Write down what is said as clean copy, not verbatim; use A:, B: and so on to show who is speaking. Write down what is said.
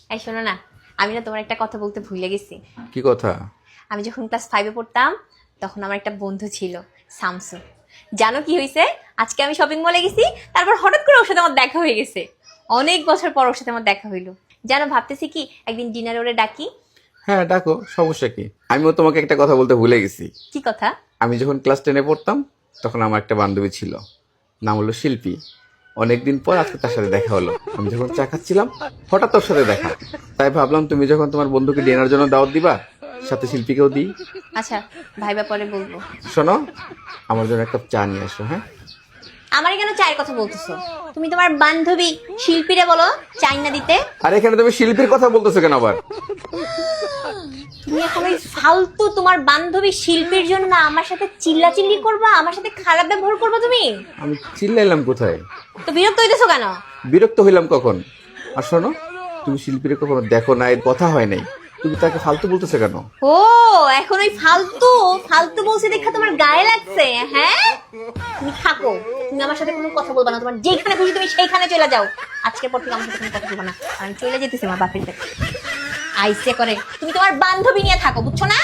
A: এই শোনো না, আমি না তোমার একটা কথা বলতে ভুলে গেছি।
B: কি কথা?
A: আমি যখন ক্লাস 5-এ পড়তাম তখন আমার একটা বন্ধু ছিল, শামসু। জানো কি হয়েছে? আজকে আমি শপিং মলে গেছি, তারপর হঠাৎ করে ওর সাথে আমার দেখা হয়ে গেছে। অনেক বছর পর ওর সাথে আমার দেখা হইলো। জানো, ভাবতেছি কি একদিন ডিনারে ওরে ডাকি।
B: হ্যাঁ ডাকো, সমস্যা কি? আমিও তোমাকে একটা কথা বলতে ভুলে গেছি।
A: কি কথা?
B: আমি যখন ক্লাস 10-এ পড়তাম তখন আমার একটা বান্ধবী ছিল, নাম হলো শিল্পী। অনেকদিন পর আজকে তার সাথে দেখা হলো। আমি যখন চা খাচ্ছিলাম হঠাৎ তোর সাথে দেখা, তাই ভাবলাম তুমি যখন তোমার বন্ধুকে ডিনার জন্য দাওয়াত দিবা, সাথে শিল্পীকেও দিই।
A: আচ্ছা, ভাইবা পরে বলবো।
B: শোনো, আমার জন্য একটা কাপ চা নিয়ে আসো। হ্যাঁ,
A: আমারই কেন চায়ের কথা বলতেছো? তুমি তোমার বান্ধবী শিল্পীরে বলো চাই না দিতে।
B: আর এখানে তুমি শিল্পীর কথা বলতেছো কেন আবার?
A: তুমি এখন ওই ফালতু তোমার বান্ধবী শিল্পীর জন্য আমার সাথে চিল্লাচিল্লি করবা, আমার সাথে খারাপ ব্যবহার করবা তুমি?
B: আমি চিল্লাইলাম কোথায়?
A: তো বিরক্ত হইতেছো কেন?
B: বিরক্ত হইলাম কখন? আর শোনো, তুমি শিল্পীরে কখনো দেখো না, এর কথা হয় নাই, তুমি তাকে ফালতু বলতেছো কেন?
A: ও, এখন ওই ফালতু ফালতু বলছি দেখা তোমার গায়ে লাগছে? হ্যাঁ, তুমি থাকো, তুমি আমার সাথে কোনো কথা বলবা না। তোমার যেখানে খুশি তুমি সেইখানে চলে যাও। আজকের পর থেকে আমার সাথে কোনো কথা বলবা না। আমি চলে যেতেছি আমার বাপের কাছে। আইসে করে তুমি তোমার বান্ধবী নিয়ে থাকো, বুঝছো না?